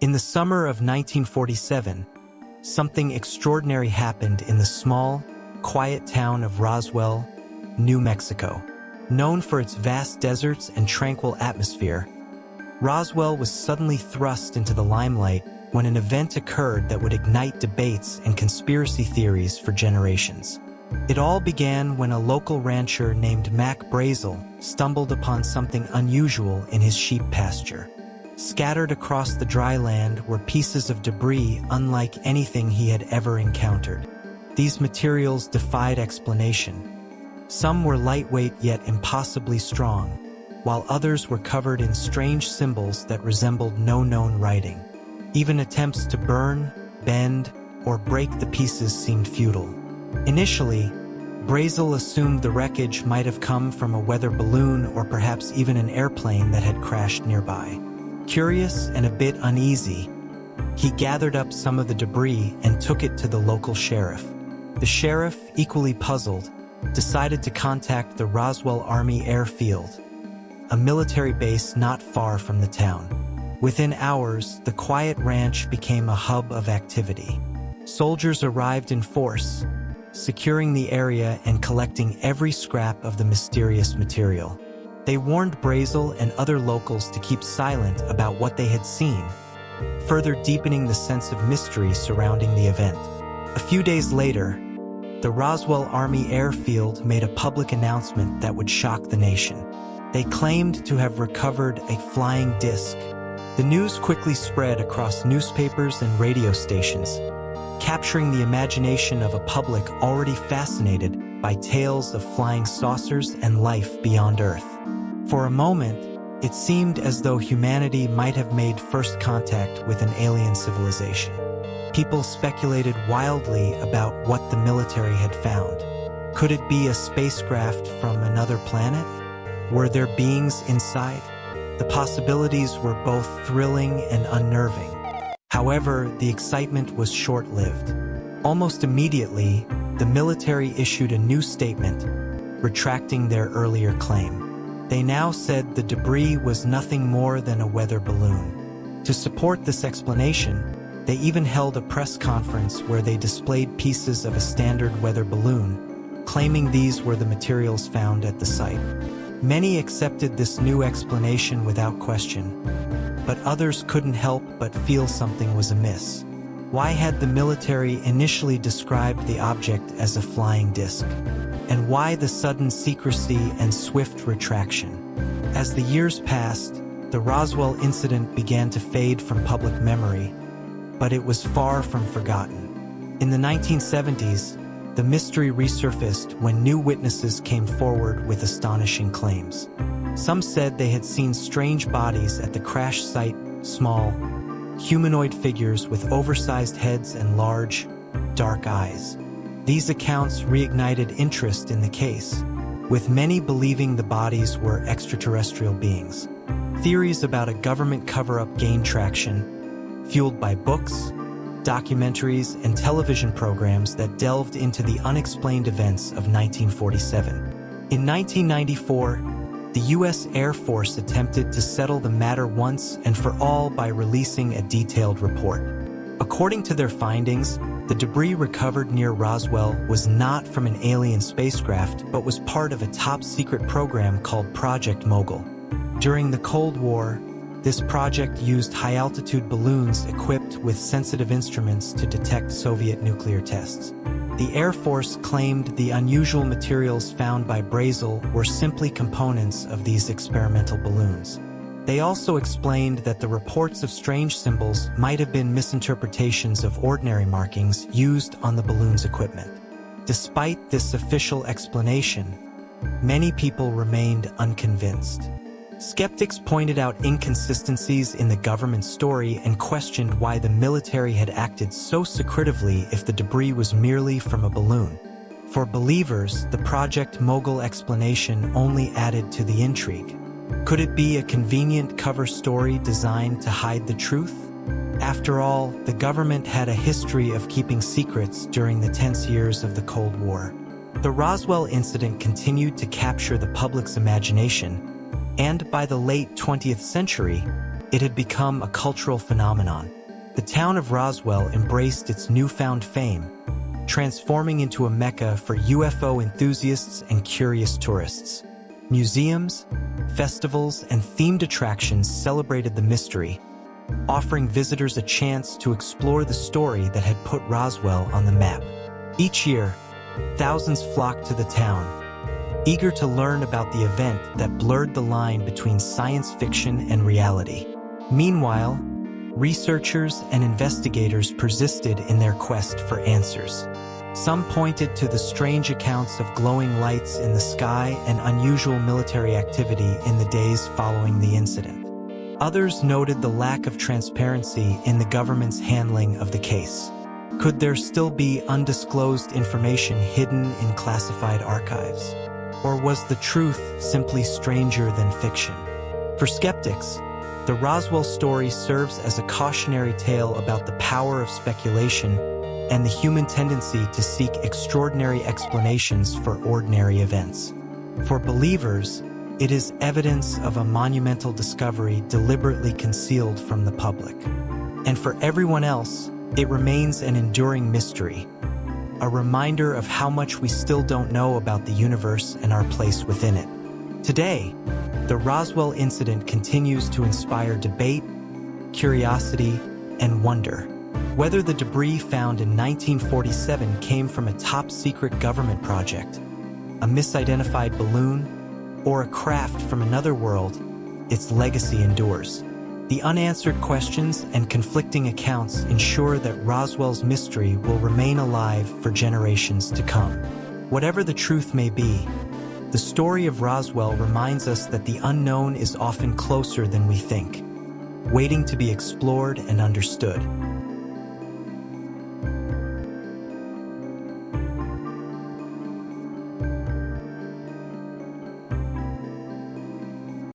In the summer of 1947, something extraordinary happened in the small, quiet town of Roswell, New Mexico. Known for its vast deserts and tranquil atmosphere, Roswell was suddenly thrust into the limelight when an event occurred that would ignite debates and conspiracy theories for generations. It all began when a local rancher named Mac Brazel stumbled upon something unusual in his sheep pasture. Scattered across the dry land were pieces of debris unlike anything he had ever encountered. These materials defied explanation. Some were lightweight yet impossibly strong, while others were covered in strange symbols that resembled no known writing. Even attempts to burn, bend, or break the pieces seemed futile. Initially, Brazel assumed the wreckage might have come from a weather balloon or perhaps even an airplane that had crashed nearby. Curious and a bit uneasy, he gathered up some of the debris and took it to the local sheriff. The sheriff, equally puzzled, decided to contact the Roswell Army Airfield, a military base not far from the town. Within hours, the quiet ranch became a hub of activity. Soldiers arrived in force, securing the area and collecting every scrap of the mysterious material. They warned Brazel and other locals to keep silent about what they had seen, further deepening the sense of mystery surrounding the event. A few days later, the Roswell Army Airfield made a public announcement that would shock the nation. They claimed to have recovered a flying disc. The news quickly spread across newspapers and radio stations, capturing the imagination of a public already fascinated by tales of flying saucers and life beyond Earth. For a moment, it seemed as though humanity might have made first contact with an alien civilization. People speculated wildly about what the military had found. Could it be a spacecraft from another planet? Were there beings inside? The possibilities were both thrilling and unnerving. However, the excitement was short-lived. Almost immediately, the military issued a new statement, retracting their earlier claim. They now said the debris was nothing more than a weather balloon. To support this explanation, they even held a press conference where they displayed pieces of a standard weather balloon, claiming these were the materials found at the site. Many accepted this new explanation without question, but others couldn't help but feel something was amiss. Why had the military initially described the object as a flying disc? And why the sudden secrecy and swift retraction? As the years passed, the Roswell incident began to fade from public memory, but it was far from forgotten. In the 1970s, the mystery resurfaced when new witnesses came forward with astonishing claims. Some said they had seen strange bodies at the crash site, small, humanoid figures with oversized heads and large, dark eyes. These accounts reignited interest in the case, with many believing the bodies were extraterrestrial beings. Theories about a government cover-up gained traction, fueled by books, documentaries, and television programs that delved into the unexplained events of 1947. In 1994, the U.S. Air Force attempted to settle the matter once and for all by releasing a detailed report. According to their findings, the debris recovered near Roswell was not from an alien spacecraft but was part of a top-secret program called Project Mogul. During the Cold War, this project used high-altitude balloons equipped with sensitive instruments to detect Soviet nuclear tests. The Air Force claimed the unusual materials found by Brazel were simply components of these experimental balloons. They also explained that the reports of strange symbols might have been misinterpretations of ordinary markings used on the balloon's equipment. Despite this official explanation, many people remained unconvinced. Skeptics pointed out inconsistencies in the government story and questioned why the military had acted so secretively if the debris was merely from a balloon. For believers, the Project Mogul explanation only added to the intrigue. Could it be a convenient cover story designed to hide the truth? After all, the government had a history of keeping secrets during the tense years of the Cold War. The Roswell incident continued to capture the public's imagination, and by the late 20th century, it had become a cultural phenomenon. The town of Roswell embraced its newfound fame, transforming into a mecca for UFO enthusiasts and curious tourists. Museums, festivals, and themed attractions celebrated the mystery, offering visitors a chance to explore the story that had put Roswell on the map. Each year, thousands flocked to the town, eager to learn about the event that blurred the line between science fiction and reality. Meanwhile, researchers and investigators persisted in their quest for answers. Some pointed to the strange accounts of glowing lights in the sky and unusual military activity in the days following the incident. Others noted the lack of transparency in the government's handling of the case. Could there still be undisclosed information hidden in classified archives? Or was the truth simply stranger than fiction? For skeptics, the Roswell story serves as a cautionary tale about the power of speculation and the human tendency to seek extraordinary explanations for ordinary events. For believers, it is evidence of a monumental discovery deliberately concealed from the public. And for everyone else, it remains an enduring mystery, a reminder of how much we still don't know about the universe and our place within it. Today, the Roswell incident continues to inspire debate, curiosity, and wonder. Whether the debris found in 1947 came from a top-secret government project, a misidentified balloon, or a craft from another world, its legacy endures. The unanswered questions and conflicting accounts ensure that Roswell's mystery will remain alive for generations to come. Whatever the truth may be, the story of Roswell reminds us that the unknown is often closer than we think, waiting to be explored and understood.